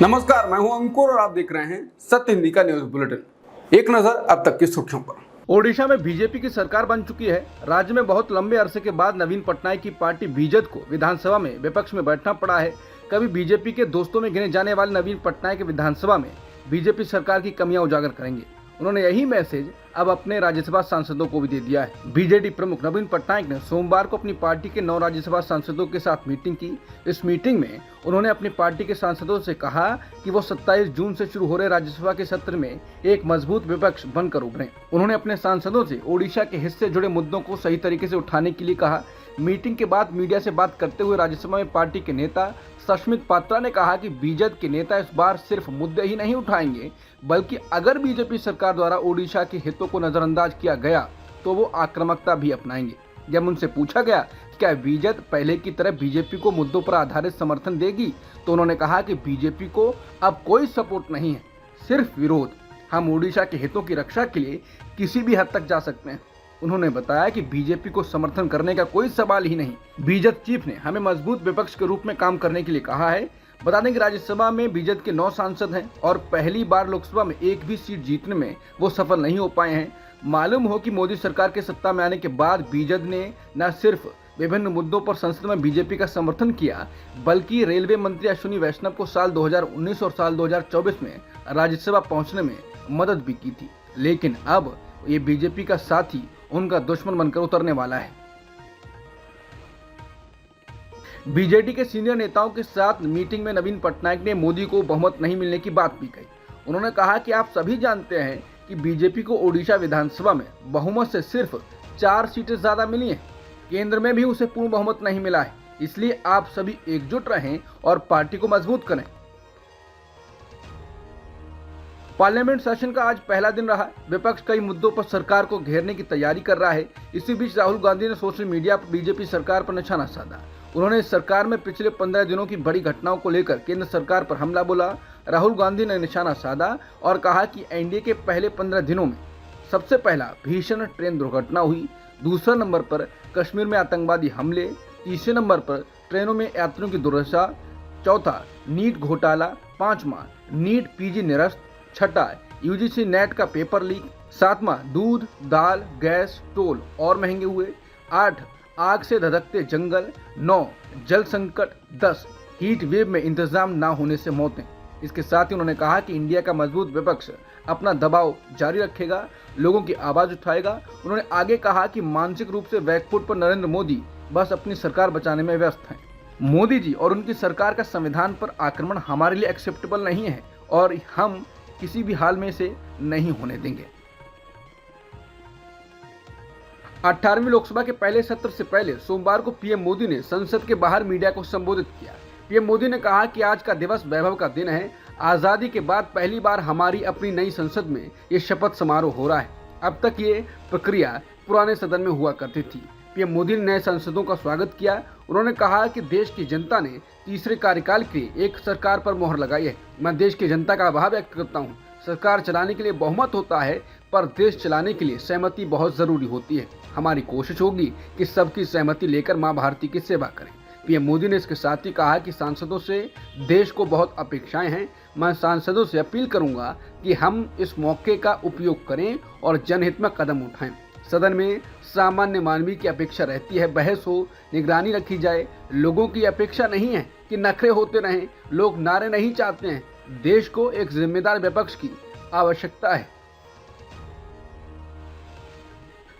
नमस्कार, मैं हूं अंकुर और आप देख रहे हैं सत्य हिंदी का न्यूज बुलेटिन। एक नजर अब तक की सुर्खियों पर। ओडिशा में बीजेपी की सरकार बन चुकी है। राज्य में बहुत लंबे अरसे के बाद नवीन पटनायक की पार्टी बीजेपी को विधानसभा में विपक्ष में बैठना पड़ा है। कभी बीजेपी के दोस्तों में गिने जाने वाले नवीन पटनायक विधानसभा में बीजेपी सरकार की कमियां उजागर करेंगे। उन्होंने यही मैसेज अब अपने राज्यसभा सांसदों को भी दे दिया है। बीजेडी प्रमुख नवीन पटनायक ने सोमवार को अपनी पार्टी के 9 राज्यसभा सांसदों के साथ मीटिंग की। इस मीटिंग में उन्होंने अपनी पार्टी के सांसदों से कहा कि वो 27 जून से शुरू हो रहे राज्यसभा के सत्र में एक मजबूत विपक्ष बनकर उभरें। उन्होंने अपने सांसदों से ओडिशा के हिस्से जुड़े मुद्दों को सही तरीके से उठाने के लिए कहा। मीटिंग के बाद मीडिया से बात करते हुए राज्यसभा में पार्टी के नेता सस्मित पात्रा ने कहा कि बीजेपी के नेता इस बार सिर्फ मुद्दे ही नहीं उठाएंगे, बल्कि अगर बीजेपी सरकार द्वारा ओडिशा के हितों को नजरअंदाज किया गया तो वो आक्रामकता भी अपनाएंगे। जब उनसे पूछा गया कि क्या बीजेपी पहले की तरह बीजेपी को मुद्दों पर आधारित समर्थन देगी, तो उन्होंने कहा कि बीजेपी को अब कोई सपोर्ट नहीं है, सिर्फ विरोध। हम ओडिशा के हितों की रक्षा के लिए किसी भी हद तक जा सकते हैं। उन्होंने बताया कि बीजेपी को समर्थन करने का कोई सवाल ही नहीं। बीजेपी चीफ ने हमें मजबूत विपक्ष के रूप में काम करने के लिए कहा है। बता दें कि राज्यसभा में बीजेपी के 9 सांसद हैं और पहली बार लोकसभा में एक भी सीट जीतने में वो सफल नहीं हो पाए हैं। मालूम हो कि मोदी सरकार के सत्ता में आने के बाद बीजेपी ने न सिर्फ विभिन्न मुद्दों पर संसद में बीजेपी का समर्थन किया, बल्कि रेलवे मंत्री अश्विनी वैष्णव को साल 2019 और साल 2024 में राज्यसभा पहुंचने में मदद भी की थी। लेकिन अब ये बीजेपी का साथी उनका दुश्मन बनकर उतरने वाला है। बीजेडी के सीनियर नेताओं के साथ मीटिंग में नवीन पटनायक ने मोदी को बहुमत नहीं मिलने की बात भी कही। उन्होंने कहा कि आप सभी जानते हैं कि बीजेपी को ओडिशा विधानसभा में बहुमत से सिर्फ 4 सीटें ज्यादा मिली हैं। केंद्र में भी उसे पूर्ण बहुमत नहीं मिला है। इसलिए आप सभी एकजुट रहें और पार्टी को मजबूत करें। पार्लियामेंट सेशन का आज पहला दिन रहा। विपक्ष कई मुद्दों पर सरकार को घेरने की तैयारी कर रहा है। इसी बीच राहुल गांधी ने सोशल मीडिया पर बीजेपी सरकार पर निशाना साधा। उन्होंने इस सरकार में पिछले 15 दिनों की बड़ी घटनाओं को लेकर केंद्र सरकार पर हमला बोला। राहुल गांधी ने निशाना साधा और कहा कि एनडीए के पहले 15 दिनों में सबसे पहला भीषण ट्रेन दुर्घटना हुई, दूसरे नंबर पर कश्मीर में आतंकवादी हमले, तीसरे नंबर पर ट्रेनों में यात्रियों की दुर्दशा, चौथा नीट घोटाला, पांचवा नीट पीजी निरस्त, छठा यूजीसी नेट का पेपर लीक, सातवां दूध, दाल, गैस, टोल और महंगे हुए, 8 आग से धधकते जंगल, 9 जल संकट, 10 हीट वेव में इंतजाम ना होने से मौतें। इसके साथ ही उन्होंने कहा कि इंडिया का मजबूत विपक्ष अपना दबाव जारी रखेगा, लोगों की आवाज उठाएगा। उन्होंने आगे कहा कि मानसिक रूप से बैकफुट पर नरेंद्र मोदी बस अपनी सरकार बचाने में व्यस्त हैं। मोदी जी और उनकी सरकार का संविधान पर आक्रमण हमारे लिए एक्सेप्टेबल नहीं है और हम किसी भी हाल में से नहीं होने देंगे। 18वीं लोकसभा के पहले सत्र से पहले सोमवार को पीएम मोदी ने संसद के बाहर मीडिया को संबोधित किया। पीएम मोदी ने कहा कि आज का दिवस वैभव का दिन है। आजादी के बाद पहली बार हमारी अपनी नई संसद में ये शपथ समारोह हो रहा है। अब तक ये प्रक्रिया पुराने सदन में हुआ करती थी। पीएम मोदी ने नए सांसदों का स्वागत किया। उन्होंने कहा कि देश की जनता ने तीसरे कार्यकाल के लिए एक सरकार पर मोहर लगाई है। मैं देश की जनता का आभार व्यक्त करता हूँ। सरकार चलाने के लिए बहुमत होता है, पर देश चलाने के लिए सहमति बहुत जरूरी होती है। हमारी कोशिश होगी कि सबकी सहमति लेकर मां भारती की सेवा करें। पीएम मोदी ने इसके साथ ही कहा कि सांसदों से देश को बहुत अपेक्षाएं हैं। मैं सांसदों से अपील करूंगा कि हम इस मौके का उपयोग करें और जनहित में कदम उठाएं। सदन में सामान्य मानवीय की अपेक्षा रहती है, बहस हो, निगरानी रखी जाए। लोगों की अपेक्षा नहीं है कि नखरे होते रहें। लोग नारे नहीं चाहते हैं। देश को एक जिम्मेदार विपक्ष की आवश्यकता है।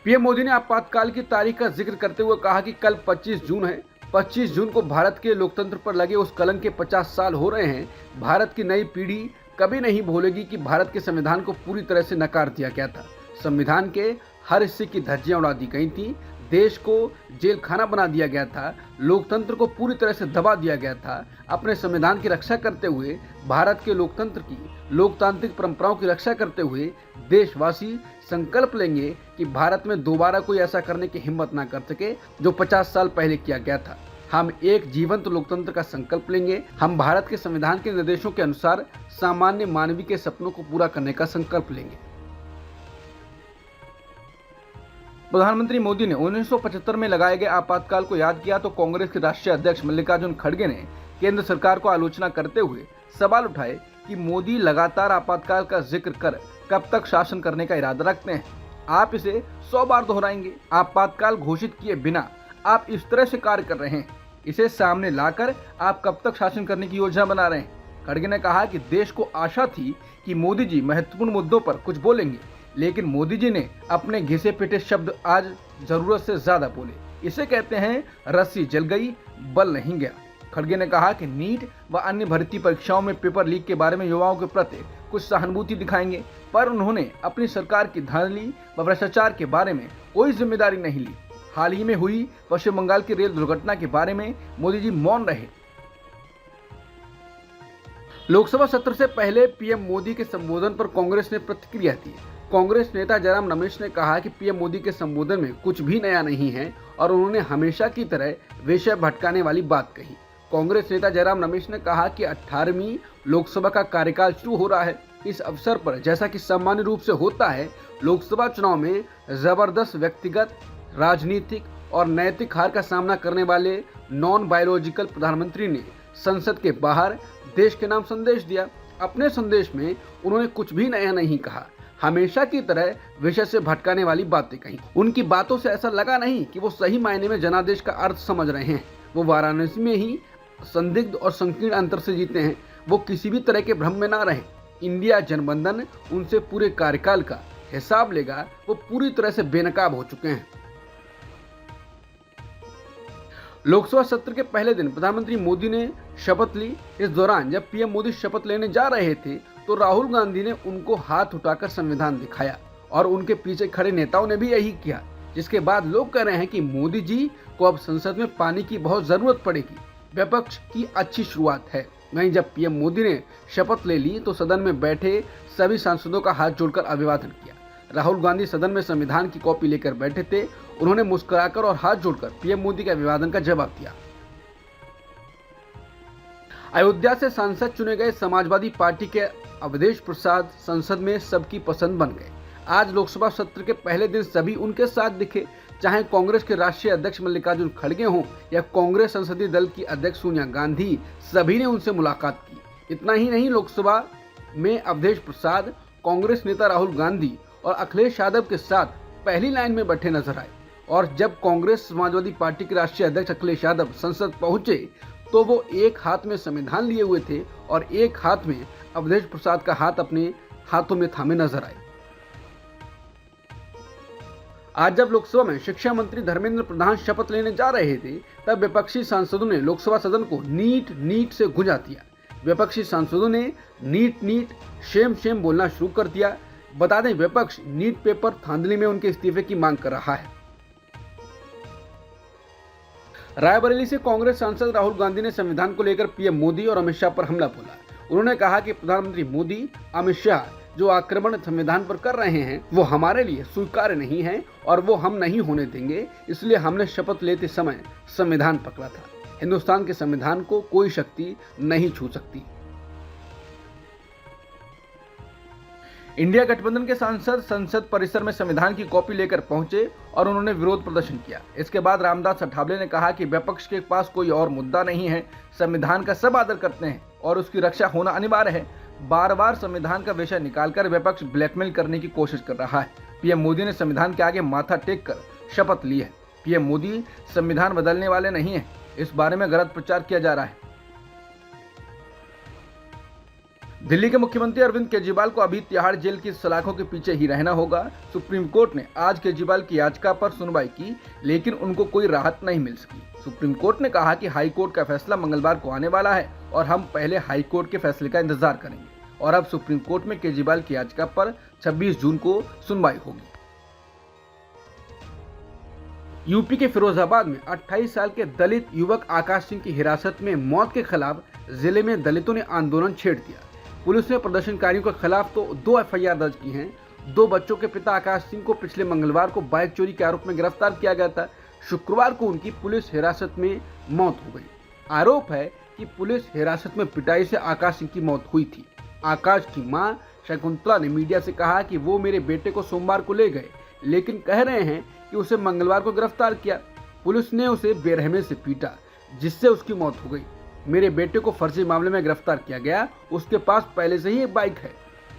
पीएम मोदी ने आपातकाल की तारीख का जिक्र करते हुए कहा कि कल 25 जून है। 25 जून को भारत के लोकतंत्र पर लगे उस कलंक के 50 साल हो रहे हैं। भारत की नई पीढ़ी कभी नहीं भूलेगी कि भारत के संविधान को पूरी तरह से नकार दिया गया था। संविधान के हर हिस्से की धज्जियां उड़ा दी गई थी। देश को जेल खाना बना दिया गया था। लोकतंत्र को पूरी तरह से दबा दिया गया था। अपने संविधान की रक्षा करते हुए, भारत के लोकतंत्र की लोकतांत्रिक परंपराओं की रक्षा करते हुए देशवासी संकल्प लेंगे कि भारत में दोबारा कोई ऐसा करने की हिम्मत ना कर सके जो 50 साल पहले किया गया था। हम एक जीवंत लोकतंत्र का संकल्प लेंगे। हम भारत के संविधान के निर्देशों के अनुसार सामान्य मानवीय के सपनों को पूरा करने का संकल्प लेंगे। प्रधानमंत्री मोदी ने 1975 में लगाए गए आपातकाल को याद किया तो कांग्रेस के राष्ट्रीय अध्यक्ष मल्लिकार्जुन खड़गे ने केंद्र सरकार को आलोचना करते हुए सवाल उठाए कि मोदी लगातार आपातकाल का जिक्र कर कब तक शासन करने का इरादा रखते हैं। आप इसे 100 बार दोहराएंगे। आपातकाल घोषित किए बिना आप इस तरह से कार्य कर रहे हैं। इसे सामने लाकर आप कब तक शासन करने की योजना बना रहे हैं। खड़गे ने कहा कि देश को आशा थी कि मोदी जी महत्वपूर्ण मुद्दों पर कुछ बोलेंगे, लेकिन मोदी जी ने अपने घिसे पिटे शब्द आज जरूरत से ज्यादा बोले। इसे कहते हैं रस्सी जल गई, बल नहीं गया। खड़गे ने कहा कि नीट व अन्य भर्ती परीक्षाओं में पेपर लीक के बारे में युवाओं के प्रति कुछ सहानुभूति दिखाएंगे, पर उन्होंने अपनी सरकार की धांधली व भ्रष्टाचार के बारे में कोई जिम्मेदारी नहीं ली। हाल ही में हुई पश्चिम बंगाल की रेल दुर्घटना के बारे में मोदी जी मौन रहे। लोकसभा सत्र से पहले पीएम मोदी के संबोधन पर कांग्रेस ने प्रतिक्रिया दी। कांग्रेस नेता जयराम रमेश ने कहा कि पीएम मोदी के संबोधन में कुछ भी नया नहीं है और उन्होंने हमेशा की तरह विषय भटकाने वाली बात कही। कांग्रेस नेता जयराम रमेश ने कहा कि 18वीं लोकसभा का कार्यकाल शुरू हो रहा है। इस अवसर पर जैसा कि सामान्य रूप से होता है, लोकसभा चुनाव में जबरदस्त व्यक्तिगत, राजनीतिक और नैतिक हार का सामना करने वाले नॉन बायोलॉजिकल प्रधानमंत्री ने संसद के बाहर देश के नाम संदेश दिया। अपने संदेश में उन्होंने कुछ भी नया नहीं कहा, हमेशा की तरह विषय से भटकाने वाली बातें कही। उनकी बातों से ऐसा लगा नहीं कि वो सही मायने में जनादेश का अर्थ समझ रहे हैं। वो वाराणसी में ही संदिग्ध और संकीर्ण अंतर से जीते हैं। वो किसी भी तरह के भ्रम में ना रहे। इंडिया जनबंधन उनसे पूरे कार्यकाल का हिसाब लेगा। वो पूरी तरह से बेनकाब हो चुके हैं। लोकसभा सत्र के पहले दिन प्रधानमंत्री मोदी ने शपथ ली। इस दौरान जब पीएम मोदी शपथ लेने जा रहे थे तो राहुल गांधी ने उनको हाथ उठाकर संविधान दिखाया और उनके पीछे खड़े नेताओं ने भी यही किया, जिसके बाद लोग कह रहे हैं कि मोदी जी को अब संसद में पानी की बहुत जरूरत पड़ेगी। विपक्ष की अच्छी शुरुआत है। वहीं जब पीएम मोदी ने शपथ ले ली तो सदन में बैठे सभी सांसदों का हाथ जोड़कर अभिवादन किया। राहुल गांधी सदन में संविधान की कॉपी लेकर बैठे थे। उन्होंने मुस्कुराकर और हाथ जोड़कर पीएम मोदी के अभिवादन का जवाब दिया। अयोध्या से सांसद चुने गए समाजवादी पार्टी के अवधेश प्रसाद संसद में सबकी पसंद बन गए। आज लोकसभा सत्र के पहले दिन सभी उनके साथ दिखे, चाहे कांग्रेस के राष्ट्रीय अध्यक्ष मल्लिकार्जुन खड़गे हों या कांग्रेस संसदीय दल की अध्यक्ष सोनिया गांधी, सभी ने उनसे मुलाकात की। इतना ही नहीं, लोकसभा में अवधेश प्रसाद कांग्रेस नेता राहुल गांधी और अखिलेश यादव के साथ पहली लाइन में बैठे नजर आए। और जब कांग्रेस समाजवादी पार्टी के राष्ट्रीय अध्यक्ष अखिलेश यादव संसद पहुंचे तो वो एक हाथ में संविधान लिए हुए थे और एक हाथ में अवधेश प्रसाद का हाथ अपने हाथों में थामे नजर आए। आज जब लोकसभा में शिक्षा मंत्री धर्मेंद्र प्रधान शपथ लेने जा रहे थे तब विपक्षी सांसदों ने लोकसभा सदन को नीट से गुंजा दिया। विपक्षी सांसदों ने नीट शेम बोलना शुरू कर दिया। बता दें, विपक्ष नीट पेपर धांधली में उनके इस्तीफे की मांग कर रहा है। रायबरेली से कांग्रेस सांसद राहुल गांधी ने संविधान को लेकर पीएम मोदी और अमित शाह पर हमला बोला। उन्होंने कहा कि प्रधानमंत्री मोदी, अमित शाह जो आक्रमण संविधान पर कर रहे हैं वो हमारे लिए स्वीकार्य नहीं है और वो हम नहीं होने देंगे। इसलिए हमने शपथ लेते समय संविधान पकड़ा था। हिंदुस्तान के संविधान को कोई शक्ति नहीं छू सकती। इंडिया गठबंधन के सांसद संसद परिसर में संविधान की कॉपी लेकर पहुंचे और उन्होंने विरोध प्रदर्शन किया। इसके बाद रामदास अठावले ने कहा कि विपक्ष के पास कोई और मुद्दा नहीं है, संविधान का सब आदर करते हैं और उसकी रक्षा होना अनिवार्य है। बार बार संविधान का विषय निकालकर विपक्ष ब्लैकमेल करने की कोशिश कर रहा है। पीएम मोदी ने संविधान के आगे माथा टेक कर शपथ ली है। पीएम मोदी संविधान बदलने वाले नहीं है, इस बारे में गलत प्रचार किया जा रहा है। दिल्ली के मुख्यमंत्री अरविंद केजरीवाल को अभी तिहाड़ जेल की सलाखों के पीछे ही रहना होगा। सुप्रीम कोर्ट ने आज केजरीवाल की याचिका पर सुनवाई की, लेकिन उनको कोई राहत नहीं मिल सकी। सुप्रीम कोर्ट ने कहा कि हाई कोर्ट का फैसला मंगलवार को आने वाला है और हम पहले हाई कोर्ट के फैसले का इंतजार करेंगे। और अब सुप्रीम कोर्ट में केजरीवाल की याचिका पर 26 जून को सुनवाई होगी। यूपी के फिरोजाबाद में 28 साल के दलित युवक आकाश सिंह की हिरासत में मौत के खिलाफ जिले में दलितों ने आंदोलन छेड़ दिया। पुलिस ने प्रदर्शनकारियों के खिलाफ तो 2 एफआईआर दर्ज की हैं। 2 बच्चों के पिता आकाश सिंह को पिछले मंगलवार को बाइक चोरी के आरोप में गिरफ्तार किया गया था। शुक्रवार को उनकी पुलिस हिरासत में मौत हो गई। आरोप है कि पुलिस हिरासत में पिटाई से आकाश सिंह की मौत हुई थी। आकाश की मां शकुंतला ने मीडिया से कहा कि वो मेरे बेटे को सोमवार को ले गए, लेकिन कह रहे हैं कि उसे मंगलवार को गिरफ्तार किया। पुलिस ने उसे बेरहमी से पीटा, जिससे उसकी मौत हो गई। मेरे बेटे को फर्जी मामले में गिरफ्तार किया गया, उसके पास पहले से ही एक बाइक है।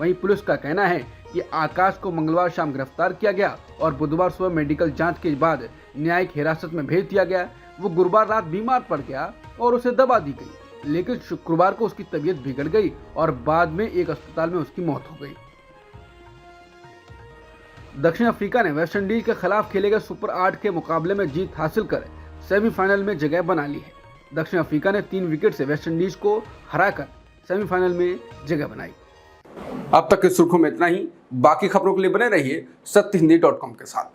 वहीं पुलिस का कहना है कि आकाश को मंगलवार शाम गिरफ्तार किया गया और बुधवार सुबह मेडिकल जांच के बाद न्यायिक हिरासत में भेज दिया गया। वो गुरुवार रात बीमार पड़ गया और उसे दवा दी गई, लेकिन शुक्रवार को उसकी तबीयत बिगड़ गई और बाद में एक अस्पताल में उसकी मौत हो गई। दक्षिण अफ्रीका ने वेस्टइंडीज के खिलाफ खेले गए सुपर 8 के मुकाबले में जीत हासिल कर सेमीफाइनल में जगह बना ली है। दक्षिण अफ्रीका ने 3 विकेट से वेस्टइंडीज को हराकर सेमीफाइनल में जगह बनाई। अब तक की सुर्खियों में इतना ही। बाकी खबरों के लिए बने रहिए सत्यहिंदी.com के साथ।